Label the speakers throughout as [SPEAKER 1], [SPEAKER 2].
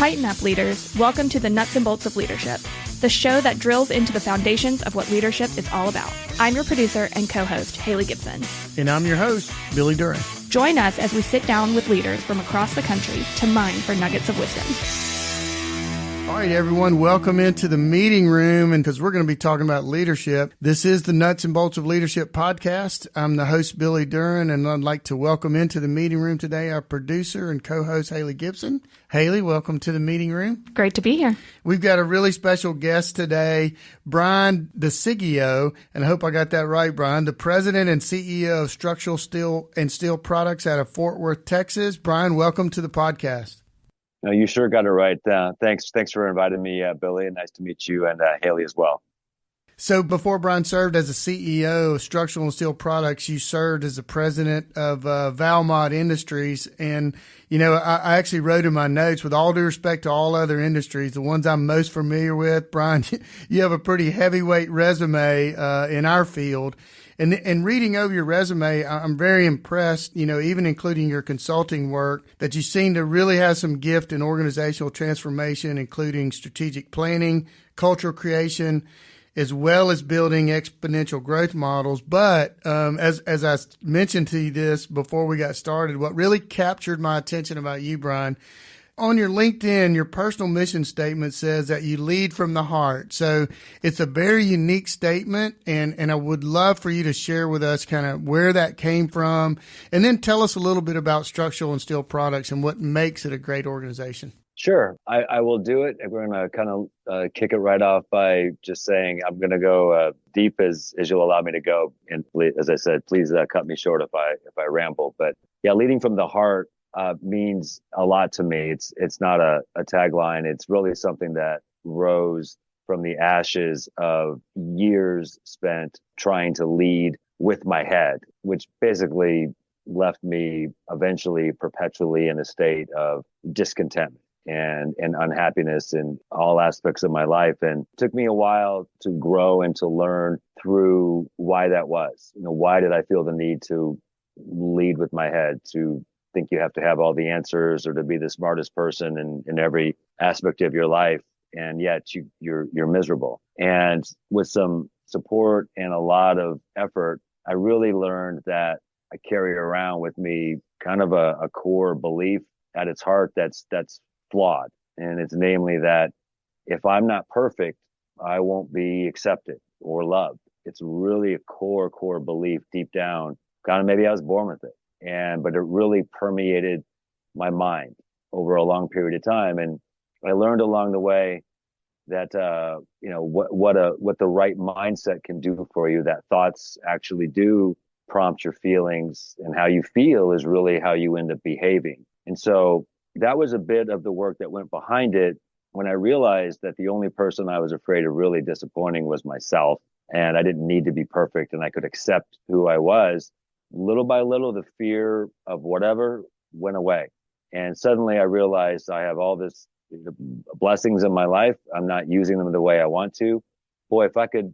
[SPEAKER 1] Tighten up, leaders. Welcome to the Nuts and Bolts of Leadership, the show that drills into the foundations of what leadership is all about. I'm your producer and co-host, Haley Gibson.
[SPEAKER 2] And I'm your host, Billy Duran.
[SPEAKER 1] Join us as we sit down with leaders from across the country to mine for nuggets of wisdom.
[SPEAKER 2] All right, everyone, welcome into the meeting room, and because we're going to be talking about leadership. This is the Nuts and Bolts of Leadership podcast. I'm the host, Billy Duran, and I'd like to welcome into the meeting room today our producer and co-host, Haley Gibson. Haley, welcome to the meeting room.
[SPEAKER 1] Great to be here.
[SPEAKER 2] We've got a really special guest today, Brian Desigio, and I hope I got that right, Brian, the president and CEO of Structural Steel and Steel Products out of Fort Worth, Texas. Brian, welcome to the podcast.
[SPEAKER 3] No, you sure got it right. Thanks for inviting me, Billy, and nice to meet you and Haley as well.
[SPEAKER 2] So before Brian served as the CEO of Structural and Steel Products, you served as the president of Valmont Industries. And, you know, I actually wrote in my notes, with all due respect to all other industries, the ones I'm most familiar with, Brian, you have a pretty heavyweight resume in our field. And reading over your resume, I'm very impressed, you know, even including your consulting work, that you seem to really have some gift in organizational transformation, including strategic planning, cultural creation, as well as building exponential growth models. But as I mentioned to you this before we got started, what really captured my attention about you, Brian, on your LinkedIn, your personal mission statement says that you lead from the heart. So it's a very unique statement, and I would love for you to share with us kind of where that came from, and then tell us a little bit about Structural and Steel Products and what makes it a great organization.
[SPEAKER 3] Sure, I will do it. We're going to kind of kick it right off by just saying I'm going to go deep as you'll allow me to go. And as I said, please cut me short if I ramble. But yeah, leading from the heart means a lot to me. It's not a tagline. It's really something that rose from the ashes of years spent trying to lead with my head, which basically left me eventually perpetually in a state of discontentment and unhappiness in all aspects of my life. And it took me a while to grow and to learn through why that was. You know, why did I feel the need to lead with my head, to think you have to have all the answers or to be the smartest person in every aspect of your life, and yet you're miserable. And with some support and a lot of effort, I really learned that I carry around with me kind of a core belief at its heart that's flawed. And it's namely that if I'm not perfect, I won't be accepted or loved. It's really a core belief deep down. Kind of maybe I was born with it. But it really permeated my mind over a long period of time. And I learned along the way that, you know, what the right mindset can do for you, that thoughts actually do prompt your feelings, and how you feel is really how you end up behaving. And so that was a bit of the work that went behind it when I realized that the only person I was afraid of really disappointing was myself. And I didn't need to be perfect, and I could accept who I was. Little by little, the fear of whatever went away. And suddenly I realized I have all this blessings in my life. I'm not using them the way I want to. Boy, if I could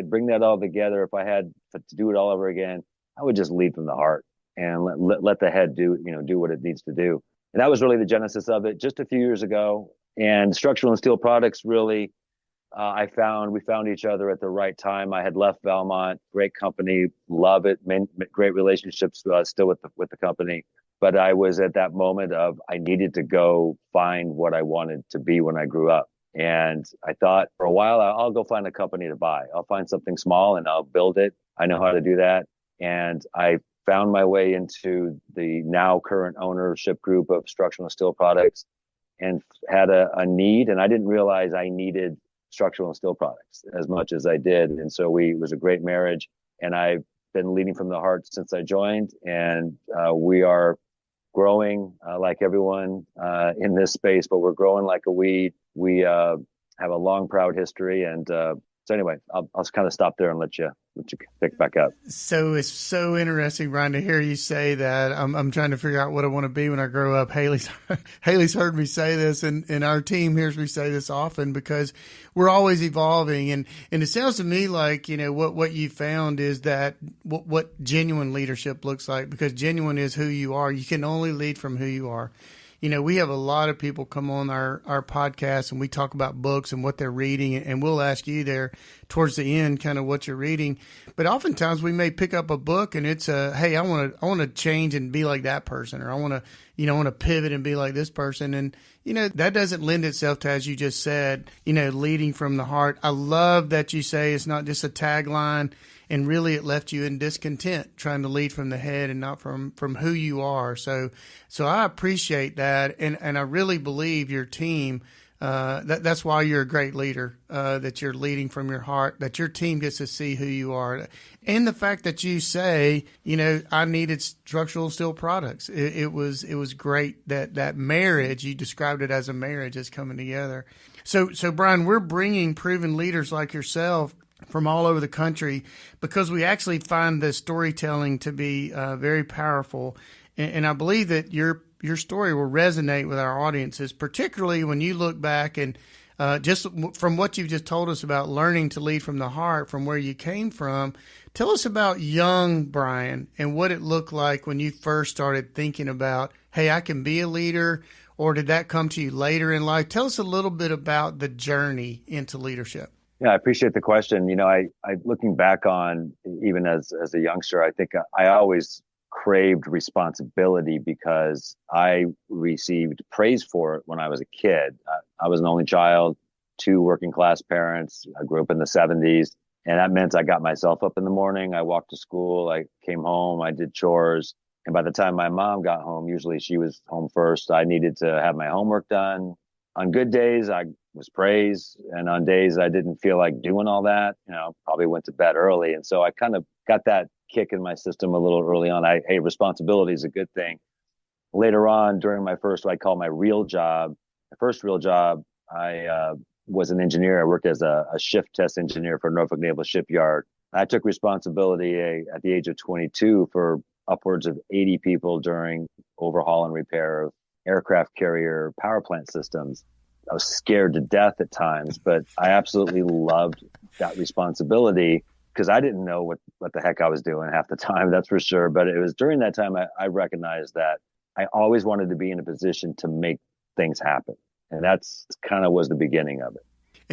[SPEAKER 3] bring that all together, if I had to do it all over again, I would just lead from the heart and let the head do what it needs to do. And that was really the genesis of it just a few years ago. And Structural and Steel Products really, we found each other at the right time. I had left Valmont, great company, love it, great relationships still with the company. But I was at that moment of I needed to go find what I wanted to be when I grew up. And I thought for a while, I'll go find a company to buy. I'll find something small and I'll build it. I know how to do that. And I found my way into the now current ownership group of Structural and Steel Products and had a need. And I didn't realize I needed Structural and Steel Products as much as I did. And so it was a great marriage, and I've been leading from the heart since I joined, and we are growing like everyone in this space, but we're growing like a weed. We have a long, proud history. And so anyway, I'll kind of stop there and let you pick back up.
[SPEAKER 2] So it's so interesting, Brian, to hear you say that. I'm trying to figure out what I want to be when I grow up. Haley's heard me say this, and our team hears me say this often, because we're always evolving. And it sounds to me like, you know, what you found is that what genuine leadership looks like, because genuine is who you are. You can only lead from who you are. we have a lot of people come on our podcast and we talk about books and what they're reading, and we'll ask you there towards the end kind of what you're reading. But oftentimes we may pick up a book and it's hey, I want to change and be like that person, or I want to pivot and be like this person. And, that doesn't lend itself to, as you just said, leading from the heart. I love that you say it's not just a tagline, and really it left you in discontent trying to lead from the head and not from who you are. So I appreciate that. And I really believe your team, that's why you're a great leader, that you're leading from your heart, that your team gets to see who you are. And the fact that you say, I needed structural steel products. It was great that marriage, you described it as a marriage, is coming together. So Brian, we're bringing proven leaders like yourself from all over the country because we actually find the storytelling to be very powerful. And I believe that your story will resonate with our audiences, particularly when you look back and just from what you've just told us about learning to lead from the heart, from where you came from. Tell us about young Brian and what it looked like when you first started thinking about, hey, I can be a leader, or did that come to you later in life? Tell us a little bit about the journey into leadership.
[SPEAKER 3] Yeah, I appreciate the question. I looking back on even as a youngster, I think I always craved responsibility because I received praise for it when I was a kid. I was an only child, 2 working class parents. I grew up in the 70s, and that meant I got myself up in the morning. I walked to school. I came home. I did chores. And by the time my mom got home, usually she was home first. I needed to have my homework done. On good days, I was praised. And on days I didn't feel like doing all that, probably went to bed early. And so I kind of got that kick in my system a little early on. Hey, responsibility is a good thing. Later on, during my first, what I call my real job, my first real job, I was an engineer. I worked as a shift test engineer for Norfolk Naval Shipyard. I took responsibility at the age of 22 for upwards of 80 people during overhaul and repair of aircraft carrier power plant systems. I was scared to death at times, but I absolutely loved that responsibility because I didn't know what the heck I was doing half the time, that's for sure. But it was during that time I recognized that I always wanted to be in a position to make things happen. And that's kind of was the beginning of it.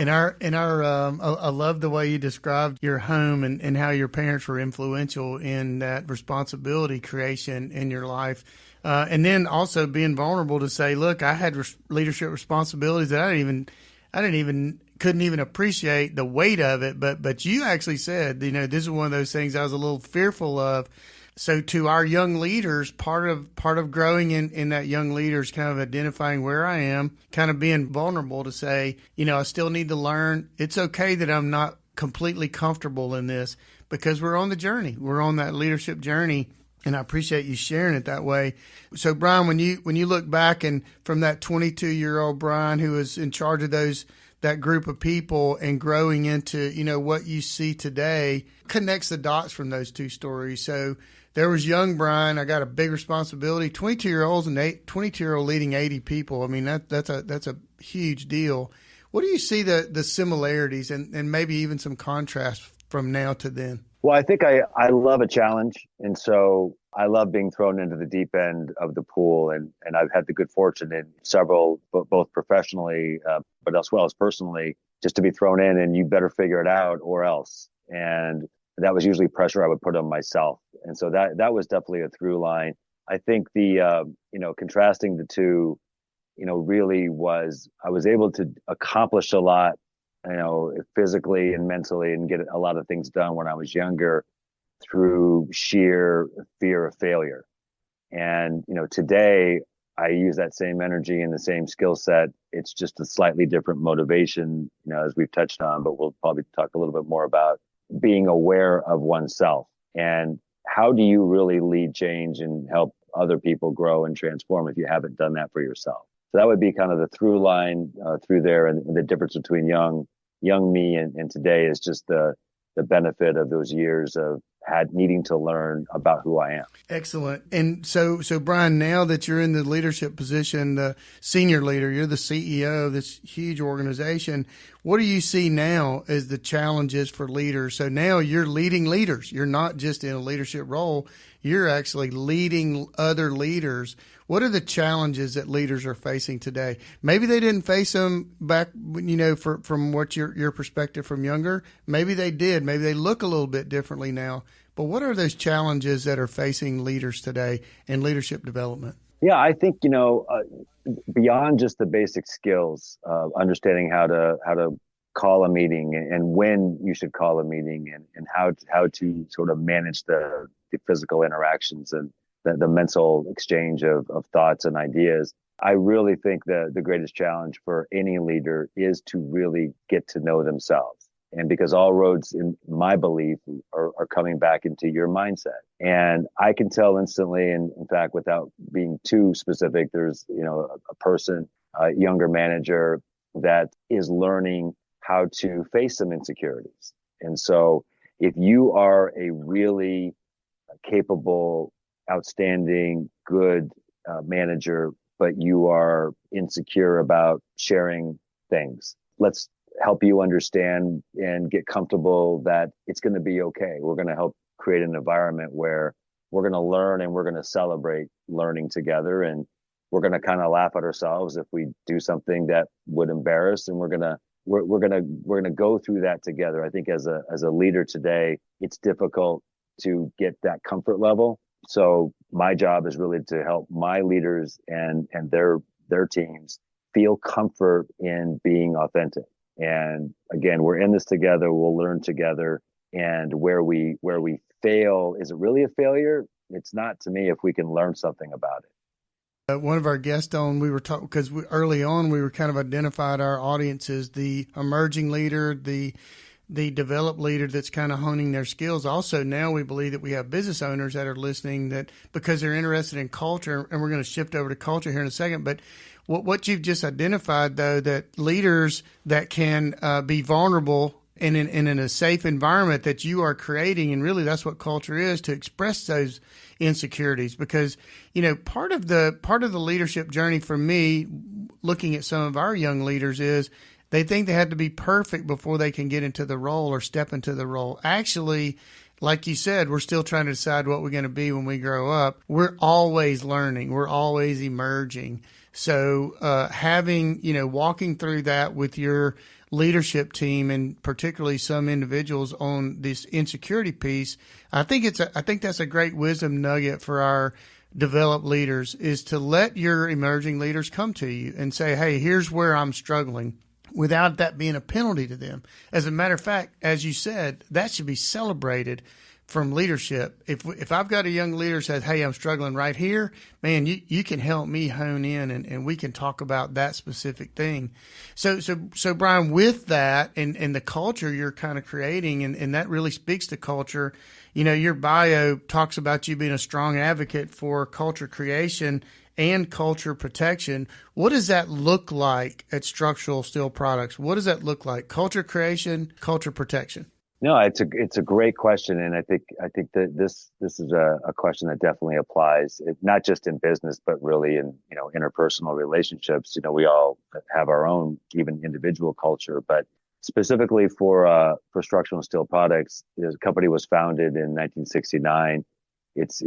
[SPEAKER 3] I love the way you described your home and how your parents were influential in that responsibility creation in your life. And then also being vulnerable to say, look, I had leadership responsibilities that couldn't even appreciate the weight of it. But you actually said, this is one of those things I was a little fearful of. So to our young leaders, part of growing in that young leaders, kind of identifying where I am, kind of being vulnerable to say, I still need to learn. It's okay that I'm not completely comfortable in this because we're on the journey. We're on that leadership journey. And I appreciate you sharing it that way. So Brian, when you look back and from that 22-year-old Brian who was in charge of that group of people and growing into, what you see today, connects the dots from those two stories. So there was young Brian. I got a big responsibility. 22-year-olds and 22-year-old leading 80 people. I mean, that's a huge deal. What do you see the similarities and maybe even some contrast from now to then? Well, I think I love a challenge. And so I love being thrown into the deep end of the pool. And I've had the good fortune in several, both professionally, but as well as personally, just to be thrown in and you better figure it out or else. And that was usually pressure I would put on myself. And so that was definitely a through line. I think the, contrasting the two, really was, I was able to accomplish a lot, physically and mentally and get a lot of things done when I was younger through sheer fear of failure. And, today I use that same energy and the same skill set. It's just a slightly different motivation, as we've touched on, but we'll probably talk a little bit more about being aware of oneself and how do you really lead change and help other people grow and transform if you haven't done that for yourself. So that would be kind of the through line through there. And the difference between young me and today is just the benefit of those years of needing to learn about who I am.
[SPEAKER 2] Excellent. And so Brian, now that you're in the leadership position, the senior leader, you're the CEO of this huge organization. What do you see now as the challenges for leaders? So now you're leading leaders. You're not just in a leadership role. You're actually leading other leaders. What are the challenges that leaders are facing today? Maybe they didn't face them back, from what your perspective from younger. Maybe they did. Maybe they look a little bit differently now. But what are those challenges that are facing leaders today in leadership development?
[SPEAKER 3] Yeah, I think, beyond just the basic skills of understanding how to call a meeting and when you should call a meeting and how to sort of manage the physical interactions and the mental exchange of thoughts and ideas. I really think that the greatest challenge for any leader is to really get to know themselves. And because all roads, in my belief, are coming back into your mindset. And I can tell instantly, and in fact, without being too specific, there's, a person, a younger manager that is learning how to face some insecurities. And so if you are a really capable, outstanding, good manager, but you are insecure about sharing things, let's help you understand and get comfortable that it's going to be okay. We're going to help create an environment where we're going to learn and we're going to celebrate learning together. And we're going to kind of laugh at ourselves if we do something that would embarrass. And we're going to go through that together. I think as a leader today, it's difficult to get that comfort level. So my job is really to help my leaders and their teams feel comfort in being authentic. And again, we're in this together. We'll learn together. And where we fail, is it really a failure? It's not to me if we can learn something about it.
[SPEAKER 2] One of our guests on, we were talking, because early on we were kind of identified our audience as the emerging leader, the developed leader that's kind of honing their skills. Also, now we believe that we have business owners that are listening that because they're interested in culture, and we're going to shift over to culture here in a second. But what you've just identified, though, that leaders that can be vulnerable and in a safe environment that you are creating, and really that's what culture is, to express those insecurities. Because part of the leadership journey for me, looking at some of our young leaders, is they think they have to be perfect before they can get into the role or step into the role. Actually, like you said, we're still trying to decide what we're going to be when we grow up. We're always learning. We're always emerging. So walking through that with your leadership team, and particularly some individuals on this insecurity piece, I think that's a great wisdom nugget for our developed leaders, is to let your emerging leaders come to you and say, hey, here's where I'm struggling, without that being a penalty to them. As a matter of fact, as you said, that should be celebrated from leadership. If I've got a young leader who says, hey, I'm struggling right here, man, you can help me hone in and we can talk about that specific thing. So Brian, with that and the culture you're kind of creating, and that really speaks to culture, your bio talks about you being a strong advocate for culture creation and culture protection. What does that look like at Structural Steel Products? What does that look like? Culture creation, culture protection?
[SPEAKER 3] No, it's a great question, and I think that this is a question that definitely applies, not just in business, but really in interpersonal relationships. We all have our own even individual culture, but specifically for Structural Steel Products, the company was founded in 1969. It's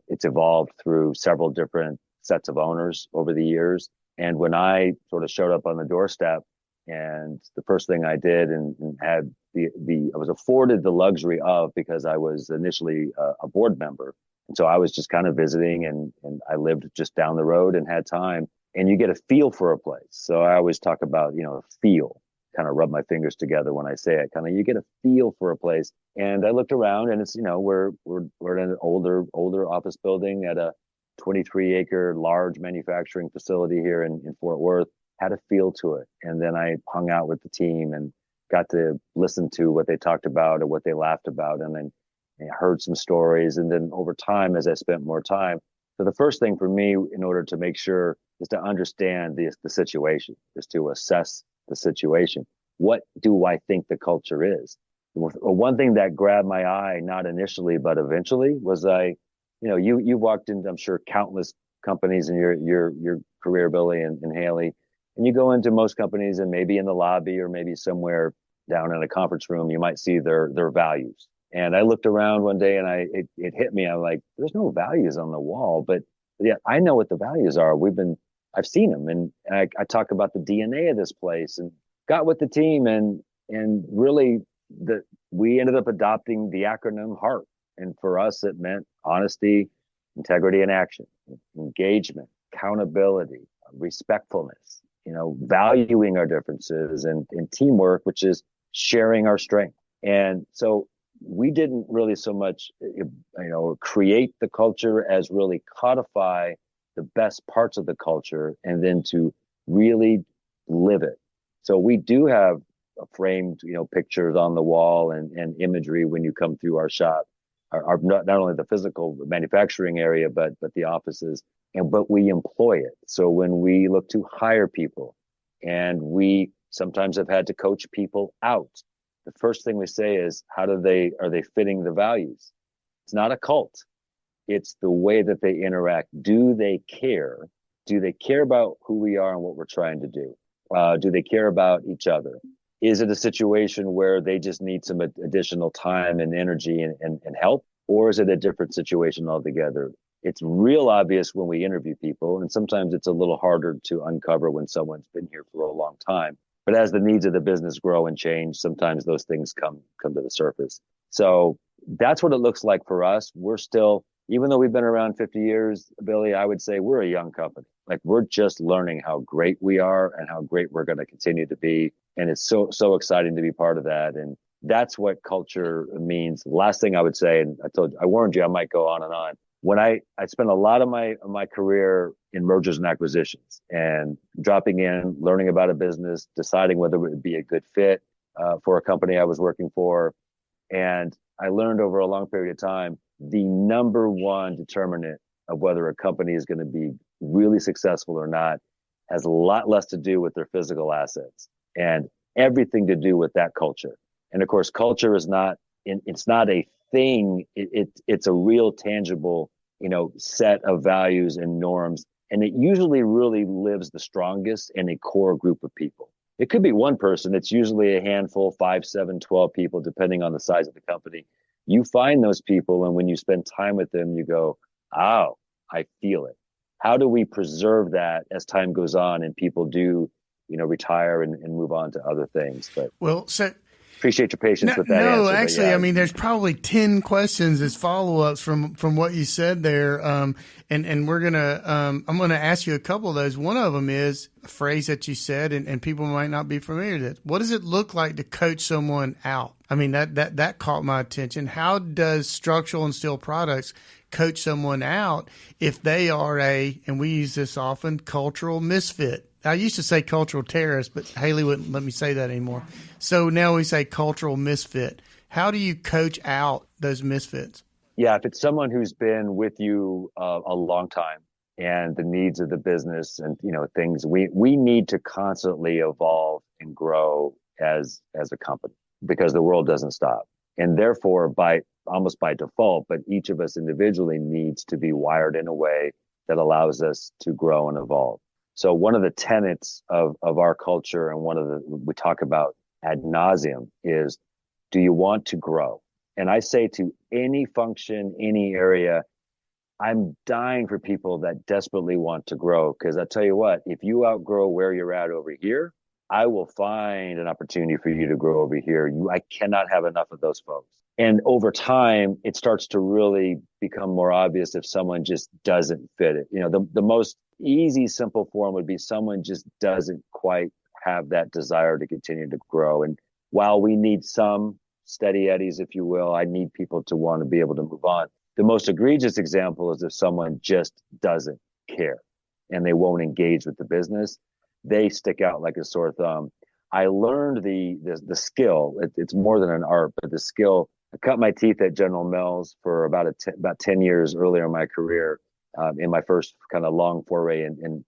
[SPEAKER 3] evolved through several different sets of owners over the years, and when I sort of showed up on the doorstep, and the first thing I did and had I was afforded the luxury of, because I was initially a board member. And so I was just kind of visiting, and I lived just down the road and had time, and you get a feel for a place. So I always talk about, feel, kind of rub my fingers together when I say it, kind of, you get a feel for a place. And I looked around, and it's, we're in an older office building at a 23-acre large manufacturing facility here in Fort Worth. Had a feel to it. And then I hung out with the team and got to listen to what they talked about or what they laughed about. And then I heard some stories. And then over time, as I spent more time, so the first thing for me in order to make sure is to understand the situation, is to assess the situation. What do I think the culture is? One thing that grabbed my eye, not initially, but eventually, was you walked into, I'm sure, countless companies in your career, Billy and Hali. And you go into most companies and maybe in the lobby or maybe somewhere down in a conference room, you might see their values. And I looked around one day and it hit me. I'm like, there's no values on the wall, but yeah, I know what the values are. I've seen them, and I talk about the DNA of this place, and got with the team, and really we ended up adopting the acronym HEART. And for us, it meant honesty, integrity, and action, engagement, accountability, respectfulness, valuing our differences, and teamwork, which is sharing our strength. And so we didn't really so much, create the culture as really codify the best parts of the culture and then to really live it. So we do have framed, pictures on the wall and imagery when you come through our shop, our not only the physical manufacturing area, but the offices, but we employ it. So when we look to hire people, and we sometimes have had to coach people out, the first thing we say is, are they fitting the values? It's not a cult. It's the way that they interact. Do they care? Do they care about who we are and what we're trying to do? Do they care about each other? Is it a situation where they just need some additional time and energy and help? Or is it a different situation altogether? It's real obvious when we interview people, and sometimes it's a little harder to uncover when someone's been here for a long time. But as the needs of the business grow and change, sometimes those things come to the surface. So that's what it looks like for us. We're still, even though we've been around 50 years, Billy, I would say we're a young company. Like, we're just learning how great we are and how great we're going to continue to be. And it's so exciting to be part of that. And that's what culture means. Last thing I would say, and I warned you I might go on and on. When I spent a lot of my career in mergers and acquisitions, and dropping in, learning about a business, deciding whether it would be a good fit for a company I was working for. And I learned over a long period of time, the number one determinant of whether a company is going to be really successful or not has a lot less to do with their physical assets and everything to do with that culture. And of course, culture is it's not a thing. It's a real tangible, set of values and norms. And it usually really lives the strongest in a core group of people. It could be one person. It's usually a handful, 5, 7, 12 people, depending on the size of the company. You find those people, and when you spend time with them, you go, oh, I feel it. How do we preserve that as time goes on and people do, retire and move on to other things? But appreciate your patience with that answer.
[SPEAKER 2] No, actually, yeah. I mean, there's probably 10 questions as follow-ups from what you said there. And I'm going to ask you a couple of those. One of them is a phrase that you said, and people might not be familiar with it. What does it look like to coach someone out? I mean, that caught my attention. How does Structural and Steel Products coach someone out if they are and we use this often, cultural misfit? I used to say cultural terrorist, but Haley wouldn't let me say that anymore. So now we say cultural misfit. How do you coach out those misfits?
[SPEAKER 3] Yeah, if it's someone who's been with you a long time, and the needs of the business and things, we need to constantly evolve and grow as a company, because the world doesn't stop. And therefore, almost by default, but each of us individually needs to be wired in a way that allows us to grow and evolve. So one of the tenets of our culture, and we talk about ad nauseum, is, do you want to grow? And I say to any function, any area, I'm dying for people that desperately want to grow. Because I tell you what, if you outgrow where you're at over here, I will find an opportunity for you to grow over here. I cannot have enough of those folks. And over time, it starts to really become more obvious if someone just doesn't fit it. The most easy, simple form would be someone just doesn't quite have that desire to continue to grow. And while we need some steady eddies, if you will, I need people to want to be able to move on. The most egregious example is if someone just doesn't care and they won't engage with the business. They stick out like a sore thumb. I learned the skill. It's more than an art, but the skill. I cut my teeth at General Mills for about 10 years earlier in my career, in my first kind of long foray in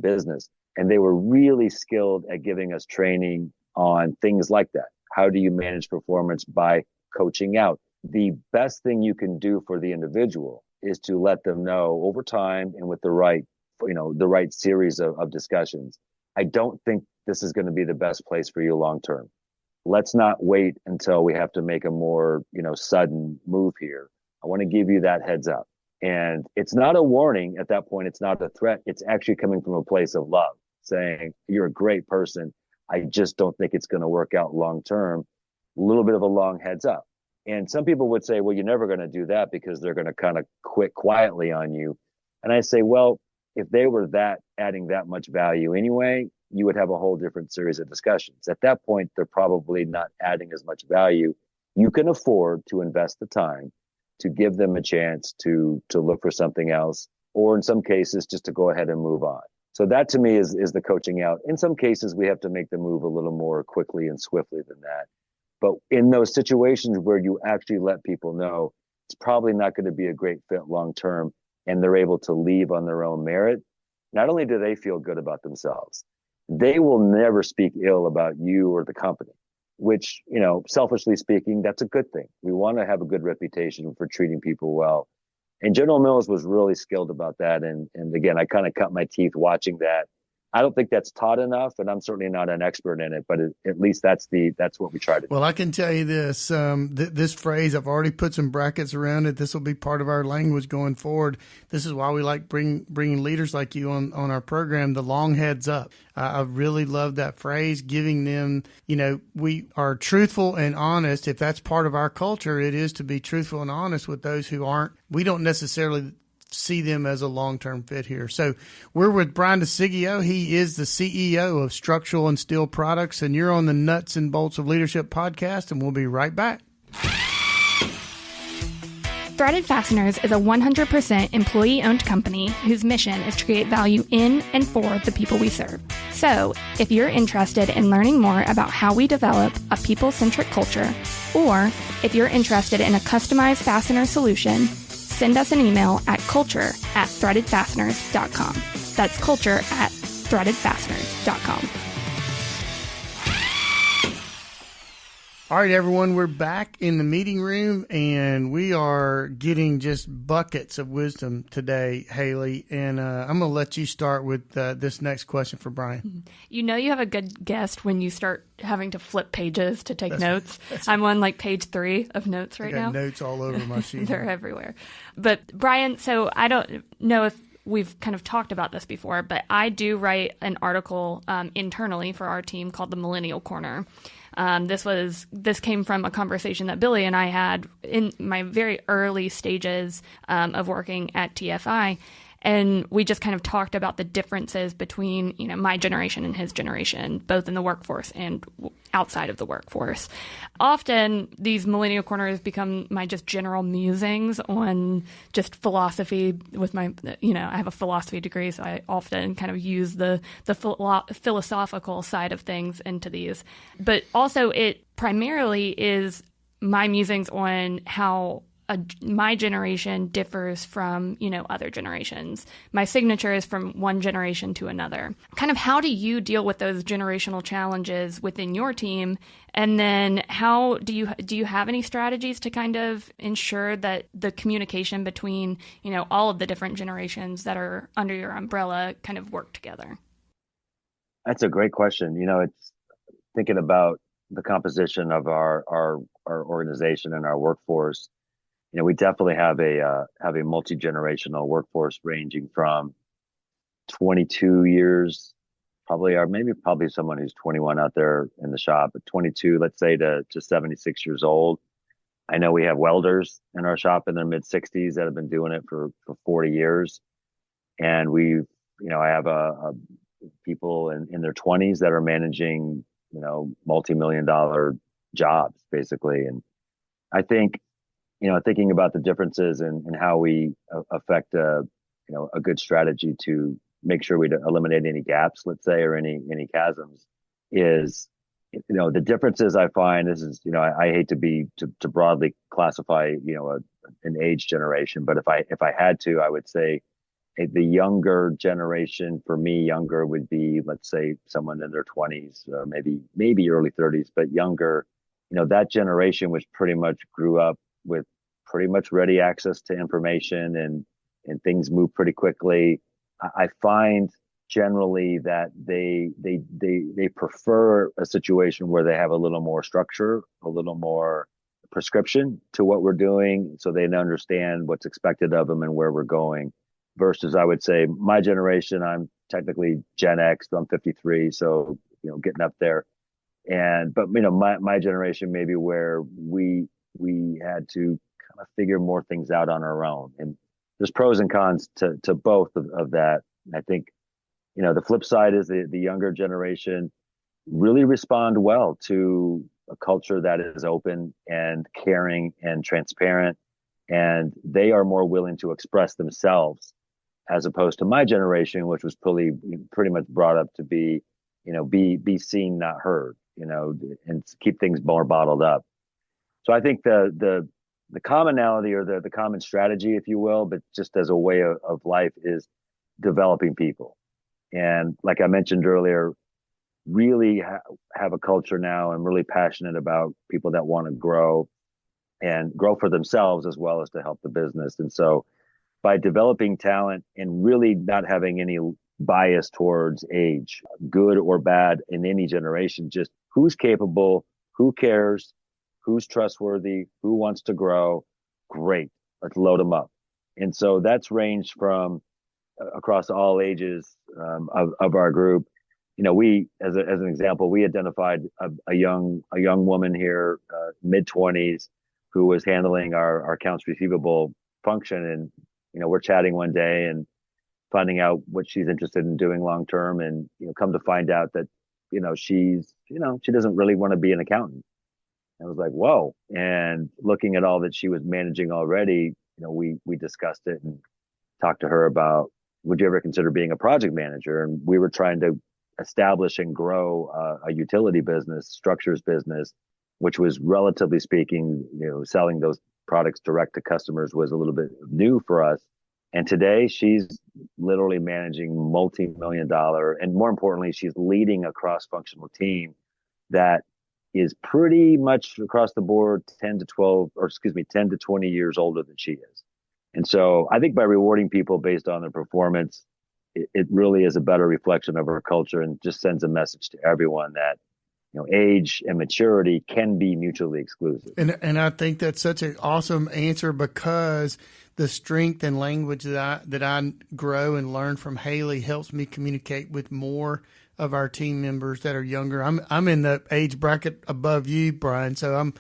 [SPEAKER 3] business. And they were really skilled at giving us training on things like that. How do you manage performance by coaching out? The best thing you can do for the individual is to let them know over time, and with the right series of discussions, I don't think this is going to be the best place for you long term. Let's not wait until we have to make a more, sudden move here. I want to give you that heads up. And it's not a warning at that point. It's not a threat. It's actually coming from a place of love, saying, you're a great person. I just don't think it's going to work out long term. A little bit of a long heads up. And some people would say, well, you're never going to do that because they're going to kind of quit quietly on you. And I say, well, if they were adding that much value anyway, you would have a whole different series of discussions. At that point, they're probably not adding as much value. You can afford to invest the time to give them a chance to look for something else, or in some cases, just to go ahead and move on. So that to me is the coaching out. In some cases, we have to make the move a little more quickly and swiftly than that. But in those situations where you actually let people know it's probably not going to be a great fit long term, and they're able to leave on their own merit, not only do they feel good about themselves, they will never speak ill about you or the company, which, selfishly speaking, that's a good thing. We want to have a good reputation for treating people well. And General Mills was really skilled about that. And again, I kind of cut my teeth watching that. I don't think that's taught enough, and I'm certainly not an expert in it, but at least that's what we try to do.
[SPEAKER 2] Well, I can tell you this, this phrase, I've already put some brackets around it. This will be part of our language going forward. This is why we like bringing leaders like you on our program, the long heads up. I really love that phrase, giving them, we are truthful and honest. If that's part of our culture, it is to be truthful and honest with those who aren't. We don't necessarily see them as a long-term fit here. So we're with Brian Desigio. He is the CEO of Structural and Steel Products, and you're on the Nuts and Bolts of Leadership podcast, and we'll be right back.
[SPEAKER 1] Threaded Fasteners is a 100% employee-owned company whose mission is to create value in and for the people we serve. So, if you're interested in learning more about how we develop a people-centric culture, or if you're interested in a customized fastener solution, send us an email at culture@threadedfasteners.com. That's culture@threadedfasteners.com.
[SPEAKER 2] All right, everyone, we're back in the meeting room, and we are getting just buckets of wisdom today, Haley. And I'm going to let you start with this next question for Brian.
[SPEAKER 1] You have a good guest when you start having to flip pages to take notes. I'm on page 3 of notes right now.
[SPEAKER 2] Notes all over my sheet.
[SPEAKER 1] They're everywhere. But Brian, so I don't know if we've kind of talked about this before, but I do write an article internally for our team called the Millennial Corner. This came from a conversation that Billy and I had in my very early stages of working at TFI. And we just kind of talked about the differences between, my generation and his generation, both in the workforce and outside of the workforce. Often these millennial corners become my just general musings on just philosophy with my, I have a philosophy degree, so I often kind of use the philosophical side of things into these. But also it primarily is my musings on how my generation differs from, other generations. My signature is from one generation to another. Kind of how do you deal with those generational challenges within your team? And then how do you have any strategies to kind of ensure that the communication between, all of the different generations that are under your umbrella kind of work together?
[SPEAKER 3] That's a great question. It's thinking about the composition of our organization and our workforce. We definitely have a multi-generational workforce ranging from 22 years, probably someone who's 21 out there in the shop, but 22, let's say, to 76 years old. I know we have welders in our shop in their mid 60s that have been doing it for 40 years. And I have people in their 20s that are managing, multi-million-dollar jobs basically. And I think, thinking about the differences and how we affect a good strategy to make sure we don't eliminate any gaps, let's say, or any chasms is, the differences I find, this is, I hate to broadly classify, an age generation, but if I had to, I would say the younger generation, for me, younger would be, let's say, someone in their 20s, maybe early 30s, but younger, that generation which pretty much grew up with pretty much ready access to information and things move pretty quickly. I find generally that they prefer a situation where they have a little more structure, a little more prescription to what we're doing, so they understand what's expected of them and where we're going. Versus, I would say, my generation, I'm technically Gen X, I'm 53, so getting up there. But my generation, maybe where we had to kind of figure more things out on our own, and there's pros and cons to both of that. And I think the flip side is the younger generation really respond well to a culture that is open and caring and transparent, and they are more willing to express themselves, as opposed to my generation, which was pretty much brought up to be seen, not heard, and keep things more bottled up. So I think the commonality, or the common strategy, if you will, but just as a way of life, is developing people. And like I mentioned earlier, really have a culture now. I'm really passionate about people that want to grow and grow for themselves as well as to help the business. And so by developing talent and really not having any bias towards age, good or bad, in any generation, just who's capable, who cares, who's trustworthy, who wants to grow, great, let's load them up. And so that's ranged from across all ages of our group. We, as an example, we identified a young woman here, mid-20s, who was handling our accounts receivable function. And we're chatting one day and finding out what she's interested in doing long term, and come to find out that she doesn't really want to be an accountant. I was like, whoa. And looking at all that she was managing already, we discussed it and talked to her about, would you ever consider being a project manager? And we were trying to establish and grow a utility business, structures business, which was, relatively speaking, selling those products direct to customers was a little bit new for us. And today she's literally managing multi-million-dollar, and more importantly, she's leading a cross-functional team that is pretty much across the board 10 to 20 years older than she is. And so I think by rewarding people based on their performance, it really is a better reflection of our culture, and just sends a message to everyone that age and maturity can be mutually exclusive.
[SPEAKER 2] And I think that's such an awesome answer, because the strength and language that I grow and learn from Hali helps me communicate with more of our team members that are younger. I'm in the age bracket above you, Brian, so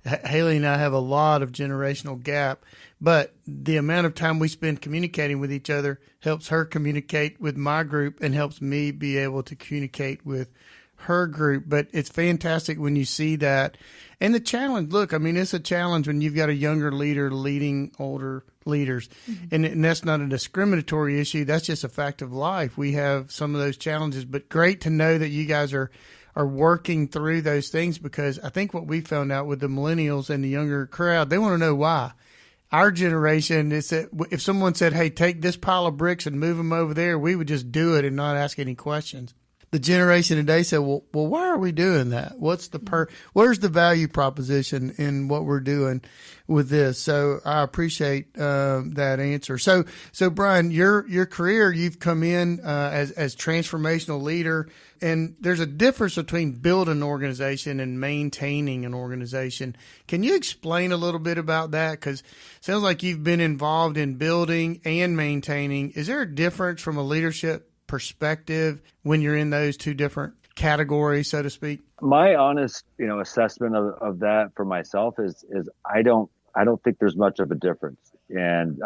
[SPEAKER 2] Hali and I have a lot of generational gap, but the amount of time we spend communicating with each other helps her communicate with my group and helps me be able to communicate with her group. But it's fantastic when you see that. And the challenge, look, I mean, it's a challenge when you've got a younger leader leading older leaders. Mm-hmm. And that's not a discriminatory issue. That's just a fact of life. We have some of those challenges, but great to know that you guys are working through those things, because I think what we found out with the millennials and the younger crowd, they want to know why. Our generation is that if someone said, hey, take this pile of bricks and move them over there, we would just do it and not ask any questions. The generation today said, well, why are we doing that? What's where's the value proposition in what we're doing with this? So I appreciate that answer. So Brian, your career, you've come in as transformational leader, and there's a difference between building an organization and maintaining an organization. Can you explain a little bit about that? Because it sounds like you've been involved in building and maintaining. Is there a difference from a leadership perspective when you're in those two different categories, so to speak?
[SPEAKER 3] My honest, assessment of that for myself is I don't think there's much of a difference. And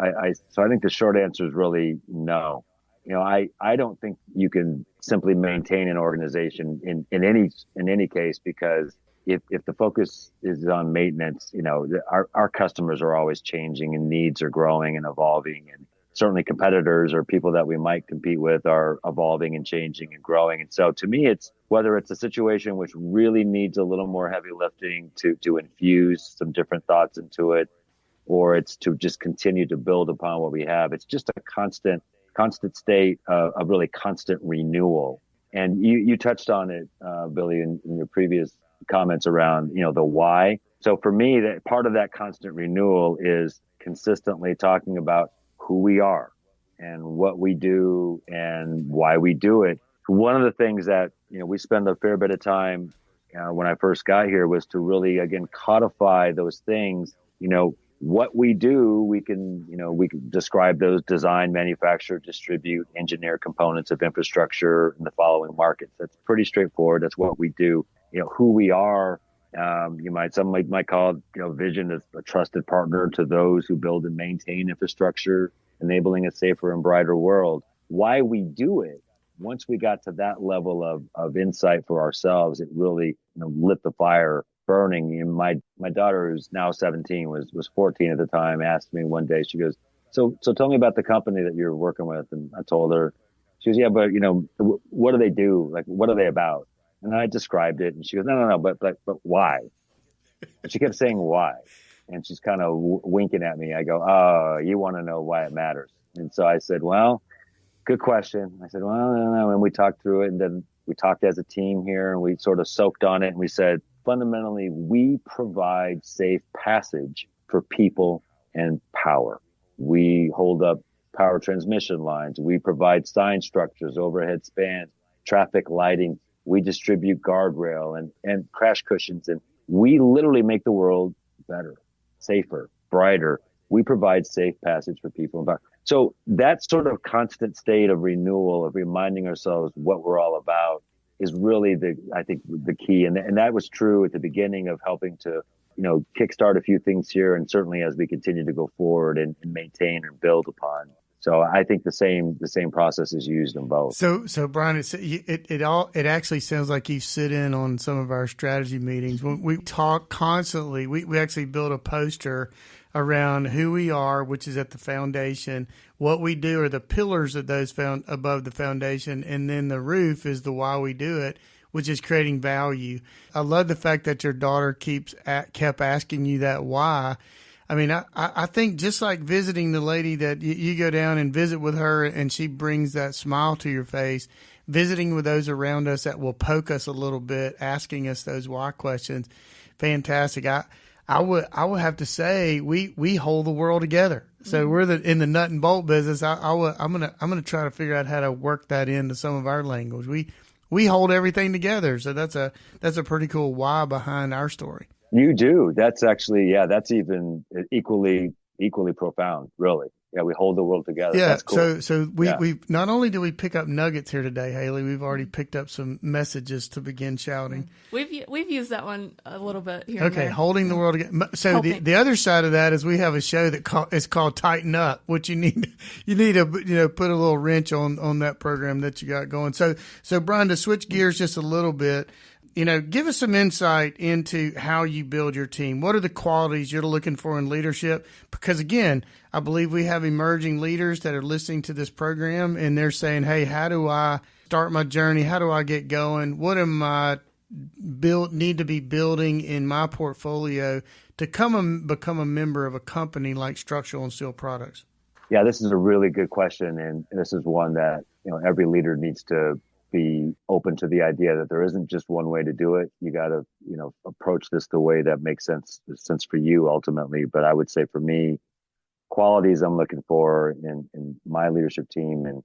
[SPEAKER 3] so I think the short answer is really no. I don't think you can simply maintain an organization in any case, because if the focus is on maintenance, our customers are always changing and needs are growing and evolving, and certainly competitors or people that we might compete with are evolving and changing and growing. And so to me, it's whether it's a situation which really needs a little more heavy lifting to infuse some different thoughts into it, or it's to just continue to build upon what we have. It's just a constant state of really constant renewal. And you touched on it, Billy, in your previous comments around, the why. So for me, that part of that constant renewal is consistently talking about who we are and what we do and why we do it. One of the things that, we spend a fair bit of time when I first got here was to really, again, codify those things. What we do, we can describe those: design, manufacture, distribute, engineer components of infrastructure in the following markets. That's pretty straightforward. That's what we do. Who we are, some might call it, vision as a trusted partner to those who build and maintain infrastructure, enabling a safer and brighter world. Why we do it, once we got to that level of insight for ourselves, it really lit the fire burning. My daughter, who's now 17, was 14 at the time, asked me one day, she goes, so tell me about the company that you're working with. And I told her. She goes, yeah, but what do they do? Like, what are they about? And I described it, and she goes, no, but why? And she kept saying why, and she's kind of winking at me. I go, oh, you want to know why it matters? And so I said, well, good question. I said, well, I don't know. And we talked through it, and then we talked as a team here, and we sort of soaked on it, and we said, fundamentally, we provide safe passage for people and power. We hold up power transmission lines. We provide sign structures, overhead spans, traffic lighting. We distribute guardrail and crash cushions. And we literally make the world better, safer, brighter. We provide safe passage for people and power. So that sort of constant state of renewal, of reminding ourselves what we're all about, is really I think the key. And that was true at the beginning of helping to, kickstart a few things here. And certainly as we continue to go forward and maintain and build upon. So I think the same process is used in both.
[SPEAKER 2] So Brian, it actually sounds like you sit in on some of our strategy meetings. When we talk constantly, we actually build a poster around who we are, which is at the foundation. What we do are the pillars of those found above the foundation, and then the roof is the why we do it, which is creating value. I love the fact that your daughter kept asking you that why. I mean, I think just like visiting the lady that you go down and visit with her and she brings that smile to your face, visiting with those around us that will poke us a little bit, asking us those why questions, fantastic. I would have to say we hold the world together. So we're in the nut and bolt business. I'm gonna try to figure out how to work that into some of our language. We hold everything together. So that's a pretty cool why behind our story.
[SPEAKER 3] You do. That's actually, that's even equally profound, really. Yeah, we hold the world together.
[SPEAKER 2] Yeah.
[SPEAKER 3] That's cool.
[SPEAKER 2] So we not only do we pick up nuggets here today, Haley, we've already picked up some messages to begin shouting.
[SPEAKER 1] We've used that one a little bit here.
[SPEAKER 2] Okay, holding the world together. So the other side of that is we have a show that is called Tighten Up, which you need to put a little wrench on that program that you got going. So Brian, to switch gears just a little bit. Give us some insight into how you build your team. What are the qualities you're looking for in leadership? Because again, I believe we have emerging leaders that are listening to this program and they're saying, hey, how do I start my journey? How do I get going? What am I need to be building in my portfolio to become a member of a company like Structural and Steel Products?
[SPEAKER 3] Yeah, this is a really good question. And this is one that, every leader needs to be open to the idea that there isn't just one way to do it. You got to, approach this the way that makes sense for you ultimately. But I would say for me, qualities I'm looking for in my leadership team and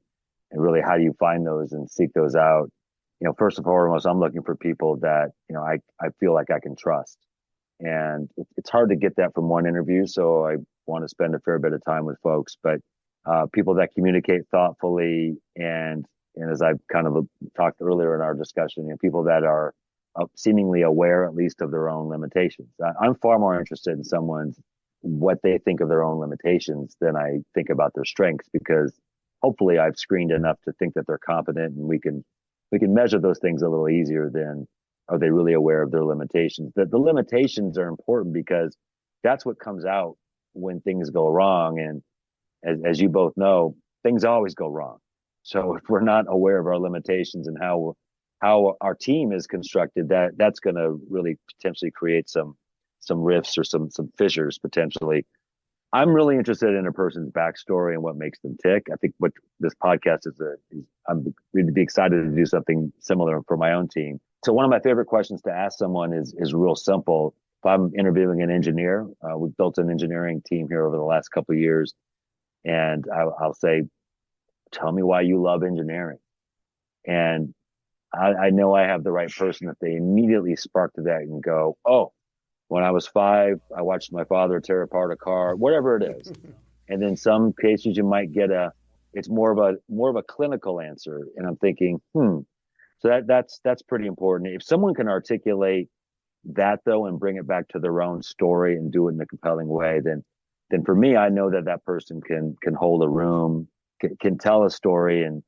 [SPEAKER 3] really how do you find those and seek those out? First and foremost, I'm looking for people that, I feel like I can trust. And it's hard to get that from one interview. So I want to spend a fair bit of time with folks, but people that communicate thoughtfully and as I've kind of talked earlier in our discussion, people that are seemingly aware at least of their own limitations. I'm far more interested in what they think of their own limitations than I think about their strengths, because hopefully I've screened enough to think that they're competent and we can measure those things a little easier than are they really aware of their limitations. The limitations are important because that's what comes out when things go wrong. And as you both know, things always go wrong. So if we're not aware of our limitations and how our team is constructed, that's going to really potentially create some rifts or some fissures potentially. I'm really interested in a person's backstory and what makes them tick. I think what this podcast is I'm really be excited to do something similar for my own team. So one of my favorite questions to ask someone is real simple. If I'm interviewing an engineer, we've built an engineering team here over the last couple of years, and I'll say, tell me why you love engineering. And I know I have the right person if they immediately spark to that and go, oh, when I was 5, I watched my father tear apart a car, whatever it is. And then some cases you might get it's more of a clinical answer. And I'm thinking, so that's pretty important. If someone can articulate that though, and bring it back to their own story and do it in a compelling way, then for me, I know that person can hold a room, can tell a story, and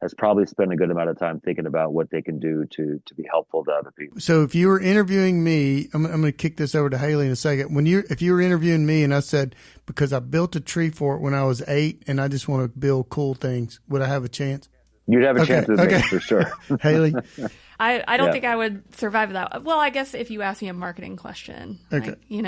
[SPEAKER 3] has probably spent a good amount of time thinking about what they can do to be helpful to other people.
[SPEAKER 2] So if you were interviewing me, I'm going to kick this over to Hali in a second. If you were interviewing me and I said, because I built a tree fort when I was 8 and I just want to build cool things, would I have a chance?
[SPEAKER 3] You'd have a chance with me for sure.
[SPEAKER 2] Hali?
[SPEAKER 1] I don't think I would survive that. Well, I guess if you ask me a marketing question,
[SPEAKER 2] okay.
[SPEAKER 1] Like, you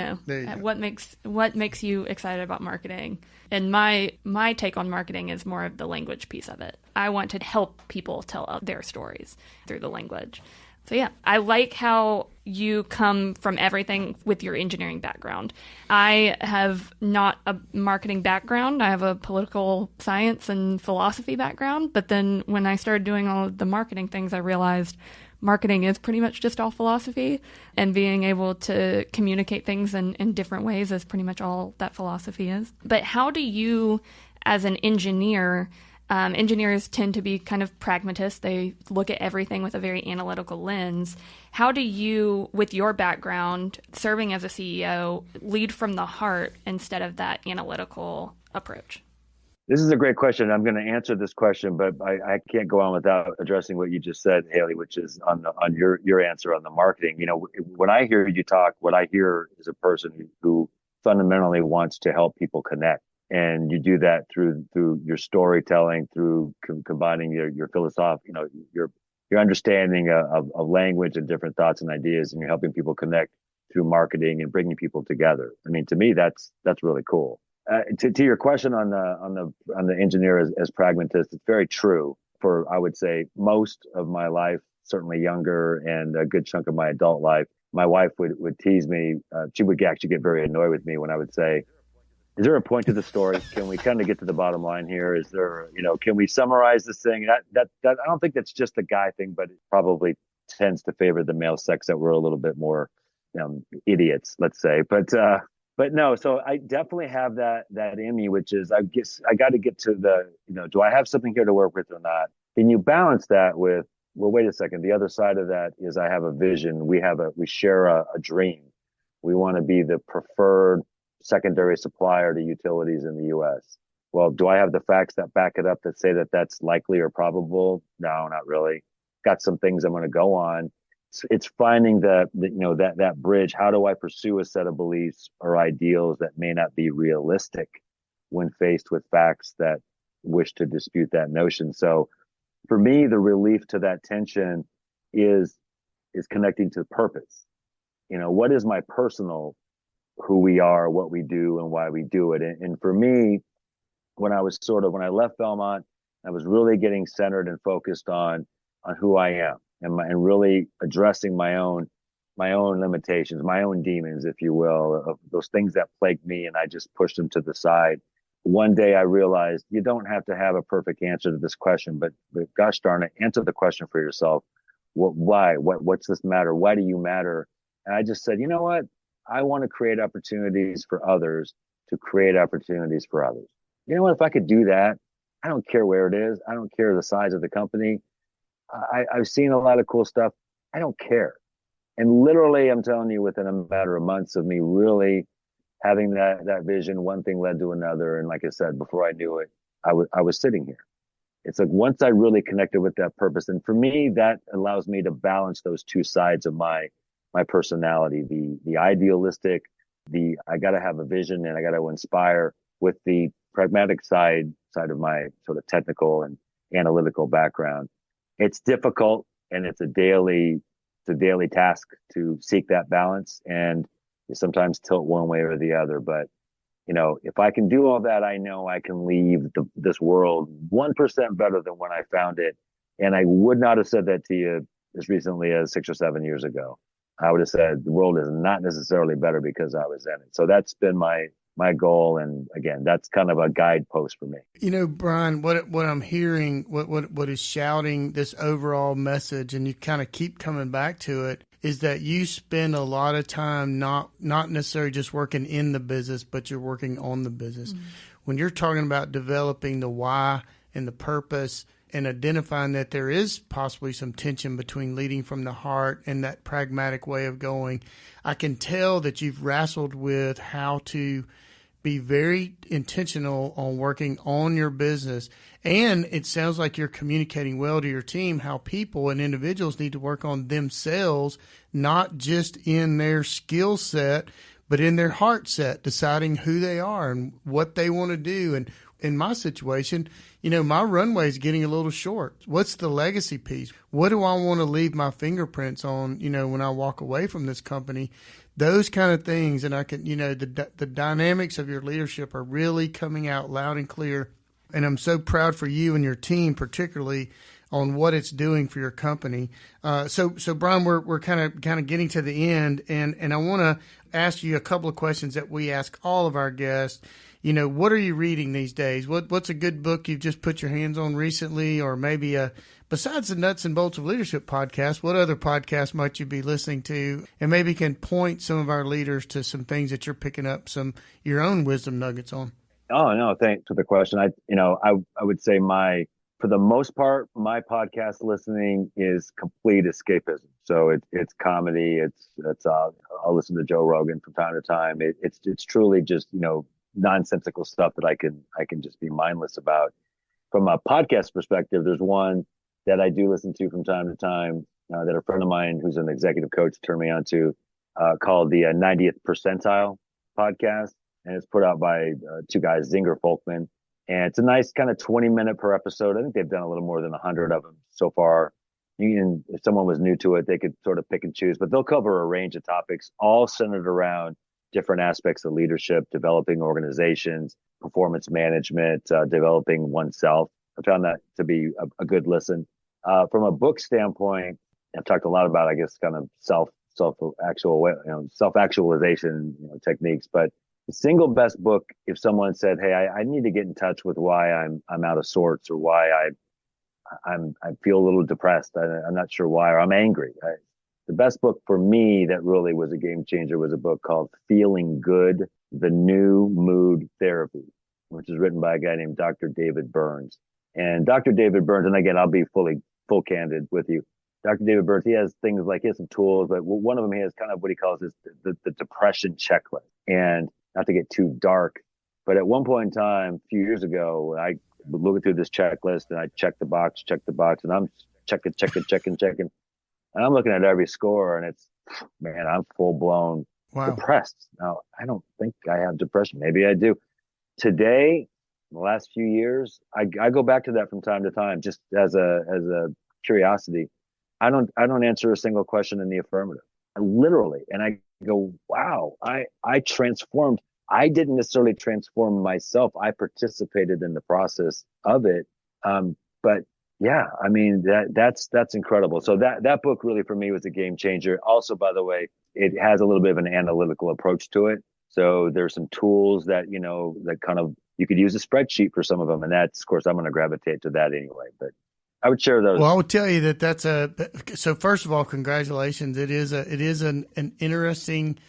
[SPEAKER 1] what makes you excited about marketing? And my take on marketing is more of the language piece of it. I want to help people tell their stories through the language. So yeah, I like how you come from everything with your engineering background. I have not a marketing background. I have a political science and philosophy background. But then when I started doing all of the marketing things, I realized marketing is pretty much just all philosophy, and being able to communicate things in different ways is pretty much all that philosophy is. But how do you, as an engineer, engineers tend to be kind of pragmatists. They look at everything with a very analytical lens. How do you, with your background, serving as a CEO, lead from the heart instead of that analytical approach?
[SPEAKER 3] This is a great question. I'm going to answer this question, but I can't go on without addressing what you just said, Hali, which is on your answer on the marketing. You know, when I hear you talk, what I hear is a person who fundamentally wants to help people connect. And you do that through your storytelling, through combining your philosophy, your understanding of language and different thoughts and ideas, and you're helping people connect through marketing and bringing people together. I mean, to me, that's really cool. To your question on the engineer as pragmatist, it's very true. For I would say most of my life, certainly younger, and a good chunk of my adult life, my wife would tease me. She would actually get very annoyed with me when I would say, is there a point to the story? Can we kind of get to the bottom line here? Is there, can we summarize this thing? That I don't think that's just a guy thing, but it probably tends to favor the male sex, that we're a little bit more idiots, let's say. But no, so I definitely have that in me, which is, I guess I got to get to the, do I have something here to work with or not? Then you balance that with, well, wait a second. The other side of that is I have a vision. We share a dream. We want to be the preferred secondary supplier to utilities in the U.S. Well, do I have the facts that back it up that say that that's likely or probable? No, not really. Got some things I'm going to go on. It's finding that bridge. How do I pursue a set of beliefs or ideals that may not be realistic when faced with facts that wish to dispute that notion? So for me, the relief to that tension is connecting to purpose. What is my personal who we are, what we do, and why we do it. And for me, when I left Belmont, I was really getting centered and focused on who I am and really addressing my own limitations, my own demons, if you will, of those things that plagued me, and I just pushed them to the side. One day I realized you don't have to have a perfect answer to this question, but gosh darn it, answer the question for yourself. Why? What's this matter? Why do you matter? And I just said, you know what? I want to create opportunities for others to create opportunities for others. You know what? If I could do that, I don't care where it is. I don't care the size of the company. I've seen a lot of cool stuff. I don't care. And literally, I'm telling you, within a matter of months of me really having that vision, one thing led to another. And like I said, before I knew it, I was sitting here. It's like once I really connected with that purpose, and for me, that allows me to balance those two sides of my personality, the idealistic, I got to have a vision and I got to inspire, with the pragmatic side of my sort of technical and analytical background. It's difficult, and it's a daily task to seek that balance, and you sometimes tilt one way or the other. But if I can do all that, I know I can leave this world 1% better than when I found it. And I would not have said that to you as recently as 6 or 7 years ago. I would have said the world is not necessarily better because I was in it. So that's been my my goal. And again, that's kind of a guidepost for me.
[SPEAKER 2] Brian, what I'm hearing, what is shouting this overall message, and you kind of keep coming back to it, is that you spend a lot of time not necessarily just working in the business, but you're working on the business. Mm-hmm. When you're talking about developing the why and the purpose and identifying that there is possibly some tension between leading from the heart and that pragmatic way of going, I can tell that you've wrestled with how to be very intentional on working on your business. And it sounds like you're communicating well to your team how people and individuals need to work on themselves, not just in their skill set, but in their heart set, deciding who they are and what they want to do. And in my situation, my runway is getting a little short. What's the legacy piece? What do I want to leave my fingerprints on, when I walk away from this company? Those kind of things. And I can, the dynamics of your leadership are really coming out loud and clear. And I'm so proud for you and your team, particularly on what it's doing for your company. So Brian, we're kind of getting to the end, and I want to ask you a couple of questions that we ask all of our guests. What are you reading these days? What's a good book you've just put your hands on recently, or maybe besides the Nuts and Bolts of Leadership podcast, what other podcasts might you be listening to, and maybe can point some of our leaders to some things that you're picking up your own wisdom nuggets on?
[SPEAKER 3] Oh, no, thanks for the question. I would say for the most part, my podcast listening is complete escapism. So it's comedy. I'll listen to Joe Rogan from time to time. It's truly just, nonsensical stuff that I can just be mindless about. From a podcast perspective, there's one that I do listen to from time to time that a friend of mine who's an executive coach turned me on to called the 90th Percentile podcast. And it's put out by two guys, Zinger Folkman. And it's a nice kind of 20-minute per episode. I think they've done a little more than 100 of them so far. If someone was new to it, they could sort of pick and choose. But they'll cover a range of topics, all centered around different aspects of leadership, developing organizations, performance management, developing oneself. I found that to be a good listen. From a book standpoint, I've talked a lot about, I guess, kind of self-actualization techniques. But the single best book, if someone said, "Hey, I need to get in touch with why I'm out of sorts, or why I feel a little depressed. I'm not sure why, or I'm angry." The best book for me that really was a game changer was a book called Feeling Good: The New Mood Therapy, which is written by a guy named Dr. David Burns. And Dr. David Burns, and again, I'll be full candid with you. Dr. David Burns, he has some tools, but one of them he has kind of what he calls the depression checklist. And not to get too dark, but at one point in time, a few years ago, I was looking through this checklist and I checked the box, and I'm checking. And I'm looking at every score and I'm full blown depressed. Now, I don't think I have depression. Maybe I do. Today, in the last few years, I go back to that from time to time, just as a curiosity. I don't answer a single question in the affirmative. Literally. And I go, wow, I transformed. I didn't necessarily transform myself. I participated in the process of it. But yeah, I mean, that's incredible. So that book really for me was a game changer. Also, by the way, it has a little bit of an analytical approach to it. So there's some tools that, that kind of, you could use a spreadsheet for some of them. And that's, of course, I'm going to gravitate to that anyway, but I would share those.
[SPEAKER 2] Well, I would tell you that's so first of all, congratulations. It is an interesting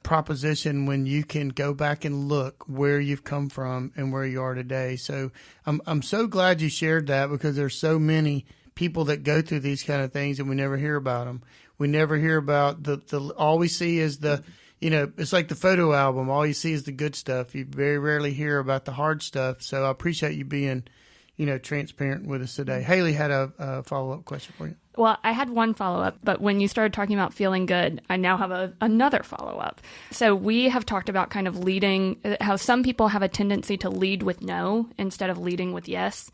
[SPEAKER 2] proposition when you can go back and look where you've come from and where you are today. So I'm so glad you shared that, because there's so many people that go through these kind of things and we never hear about them. We never hear about all we see is it's like the photo album. All you see is the good stuff. You very rarely hear about the hard stuff. So I appreciate you being transparent with us today. Haley had a follow-up question for you.
[SPEAKER 1] Well, I had one follow-up, but when you started talking about feeling good, I now have another follow-up. So we have talked about kind of leading, how some people have a tendency to lead with no instead of leading with yes.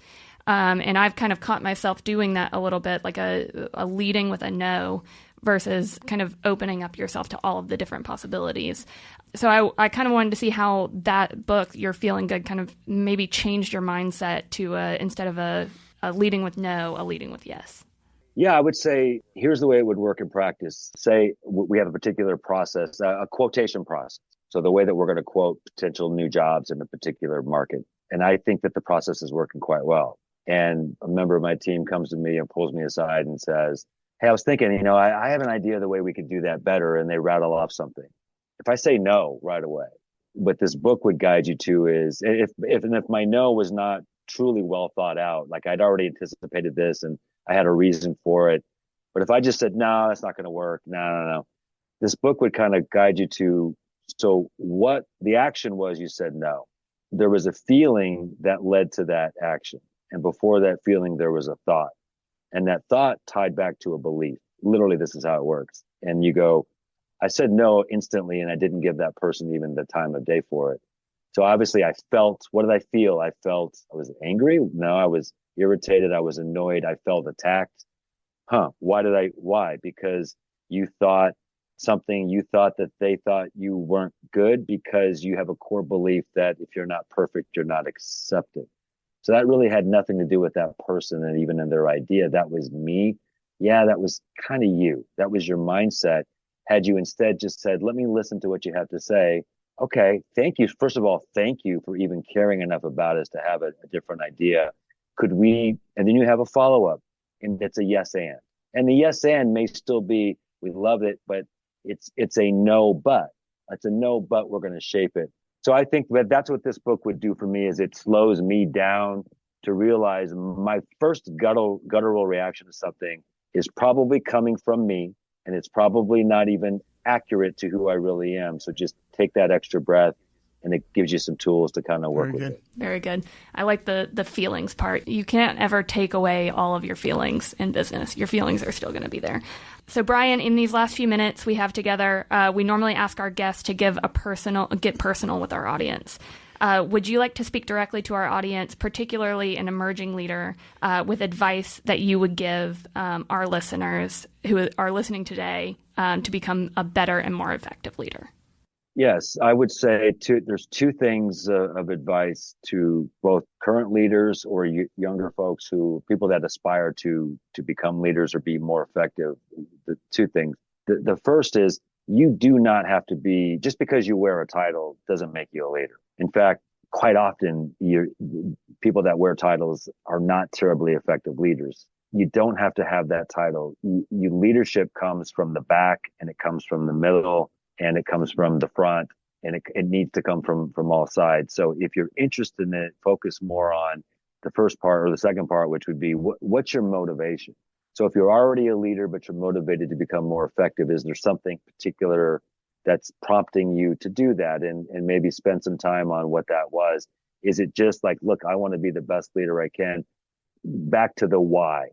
[SPEAKER 1] And I've kind of caught myself doing that a little bit, like a leading with a no versus kind of opening up yourself to all of the different possibilities. So I kind of wanted to see how that book, You're Feeling Good, kind of maybe changed your mindset to instead of a leading with no, a leading with yes.
[SPEAKER 3] Yeah, I would say here's the way it would work in practice. Say we have a particular process, a quotation process. So the way that we're going to quote potential new jobs in a particular market. And I think that the process is working quite well. And a member of my team comes to me and pulls me aside and says, hey, I was thinking, I have an idea of the way we could do that better. And they rattle off something. If I say no right away, what this book would guide you to is if my no was not truly well thought out, like I'd already anticipated this and I had a reason for it. But if I just said, no, that's not going to work. No. This book would kind of guide you to, so what the action was, you said no. There was a feeling that led to that action. And before that feeling, there was a thought. And that thought tied back to a belief. Literally, this is how it works. And you go, I said no instantly, and I didn't give that person even the time of day for it. So obviously I felt, what did I feel? I felt I was angry. No, I was irritated. I was annoyed. I felt attacked. Why? Because you thought that they thought you weren't good because you have a core belief that if you're not perfect, you're not accepted. So that really had nothing to do with that person and even in their idea. That was me. Yeah, that was kind of you. That was your mindset. Had you instead just said, let me listen to what you have to say. Okay, thank you. First of all, thank you for even caring enough about us to have a different idea. And then you have a follow-up, and it's a yes and. And the yes and may still be, we love it, but it's a no but. It's a no but, we're going to shape it. So I think that that's what this book would do for me, is it slows me down to realize my first guttural reaction to something is probably coming from me, and it's probably not even accurate to who I really am. So just take that extra breath, and it gives you some tools to kind of work with it.
[SPEAKER 1] Very good. I like the feelings part. You can't ever take away all of your feelings in business. Your feelings are still going to be there. So Brian, in these last few minutes we have together, we normally ask our guests to get personal with our audience. Would you like to speak directly to our audience, particularly an emerging leader, with advice that you would give our listeners who are listening today to become a better and more effective leader?
[SPEAKER 3] Yes, I would say there's two things of advice to both current leaders or younger folks, people that aspire to become leaders or be more effective. The two things. The first is, you do not have to be, just because you wear a title doesn't make you a leader. In fact, quite often people that wear titles are not terribly effective leaders. You don't have to have that title. Leadership comes from the back, and it comes from the middle, and it comes from the front, and it needs to come from all sides. So if you're interested in it, focus more on the first part or the second part, which would be what's your motivation? So if you're already a leader, but you're motivated to become more effective, is there something particular that's prompting you to do that? And maybe spend some time on what that was. Is it just like, look, I want to be the best leader I can? Back to the why.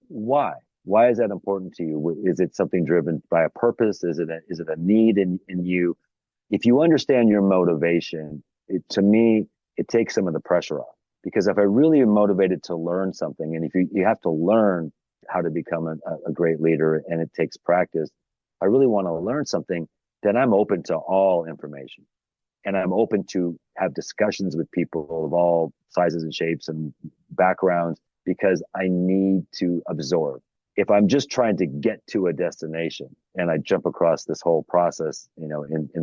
[SPEAKER 3] Why is that important to you? Is it something driven by a purpose? Is it a need in you? If you understand your motivation, to me, it takes some of the pressure off. Because if I really am motivated to learn something, and if you have to learn how to become a great leader, and it takes practice, I really want to learn something, then I'm open to all information. And I'm open to have discussions with people of all sizes and shapes and backgrounds, because I need to absorb. If I'm just trying to get to a destination and I jump across this whole process, in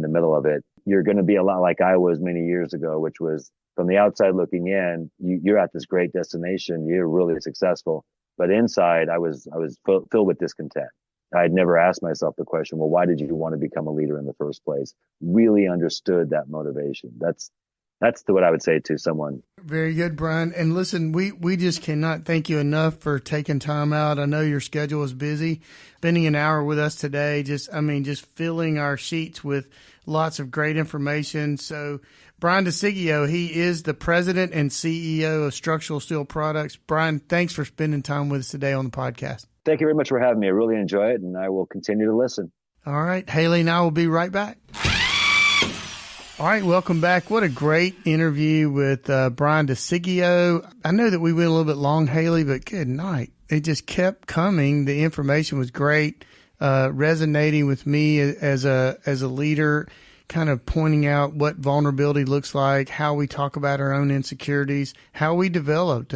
[SPEAKER 3] the middle of it, you're going to be a lot like I was many years ago, which was, from the outside looking in, you're at this great destination, you're really successful. But inside, I was filled with discontent. I'd never asked myself the question, well, why did you want to become a leader in the first place? Really understood that motivation. That's what I would say to someone.
[SPEAKER 2] Very good, Brian. And listen, we just cannot thank you enough for taking time out. I know your schedule is busy. Spending an hour with us today, just filling our sheets with lots of great information. So Brian Desigio, he is the president and CEO of Structural Steel Products. Brian, thanks for spending time with us today on the podcast.
[SPEAKER 3] Thank you very much for having me. I really enjoy it, and I will continue to listen.
[SPEAKER 2] All right. Haley and I will be right back. All right, welcome back. What a great interview with Brian Desigio. I know that we went a little bit long, Haley, but good night. It just kept coming. The information was great, resonating with me as a leader. kind of pointing out what vulnerability looks like, how we talk about our own insecurities, how we developed.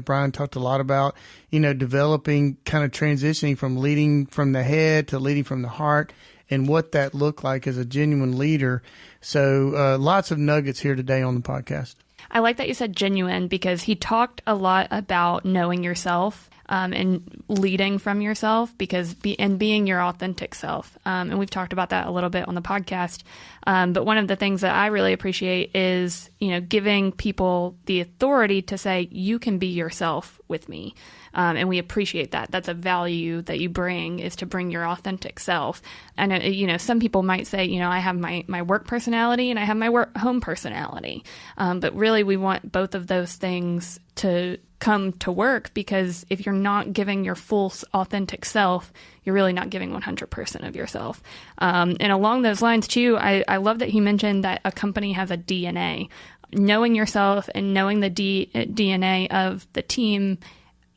[SPEAKER 2] Brian talked a lot about, developing, kind of transitioning from leading from the head to leading from the heart, and what that looked like as a genuine leader. So lots of nuggets here today on the podcast.
[SPEAKER 1] I like that you said genuine, because he talked a lot about knowing yourself and leading from yourself, and being your authentic self. And we've talked about that a little bit on the podcast. But one of the things that I really appreciate is, giving people the authority to say, you can be yourself with me. And we appreciate that. That's a value that you bring, is to bring your authentic self. And, some people might say, I have my work personality and I have my home personality. But really, we want both of those things to come to work, because if you're not giving your full authentic self, you're really not giving 100% of yourself. And along those lines, too, I love that he mentioned that a company has a DNA. Knowing yourself and knowing the DNA of the team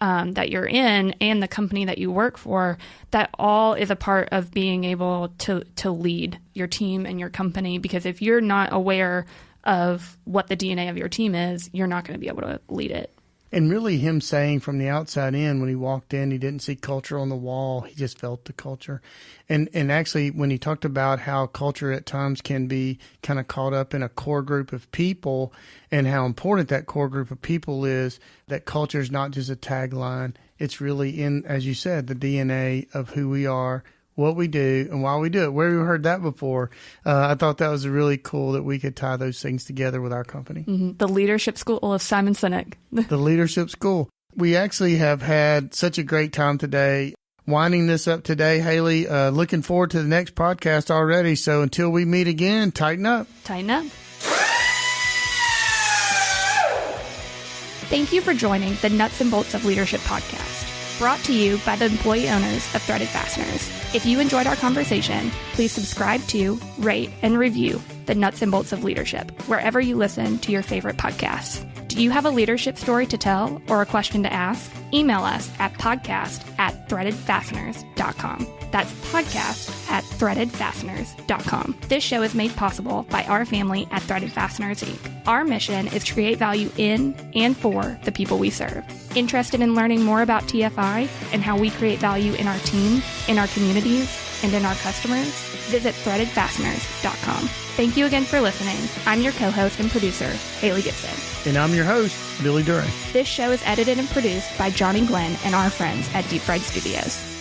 [SPEAKER 1] that you're in and the company that you work for, that all is a part of being able to lead your team and your company. Because if you're not aware of what the DNA of your team is, you're not going to be able to lead it.
[SPEAKER 2] And really him saying from the outside in, when he walked in, he didn't see culture on the wall. He just felt the culture. And actually, when he talked about how culture at times can be kind of caught up in a core group of people, and how important that core group of people is, that culture is not just a tagline. It's really in, as you said, the DNA of who we are, what we do, and why we do it. Where we heard that before, I thought that was really cool that we could tie those things together with our company.
[SPEAKER 1] Mm-hmm. The Leadership School of Simon Sinek.
[SPEAKER 2] The Leadership School. We actually have had such a great time today. Winding this up today, Haley, looking forward to the next podcast already. So until we meet again, tighten up.
[SPEAKER 1] Tighten up. Thank you for joining the Nuts and Bolts of Leadership podcast, brought to you by the employee owners of Threaded Fasteners. If you enjoyed our conversation, please subscribe to, rate, and review the Nuts and Bolts of Leadership wherever you listen to your favorite podcasts. Do you have a leadership story to tell or a question to ask? Email us at podcast@threadedfasteners.com. That's podcast@threadedfasteners.com. This show is made possible by our family at Threaded Fasteners, Inc. Our mission is to create value in and for the people we serve. Interested in learning more about TFI and how we create value in our team, in our communities, and in our customers? Visit threadedfasteners.com. Thank you again for listening. I'm your co-host and producer, Haley Gibson.
[SPEAKER 2] And I'm your host, Billy Duray.
[SPEAKER 1] This show is edited and produced by Johnny Glenn and our friends at Deep Fried Studios.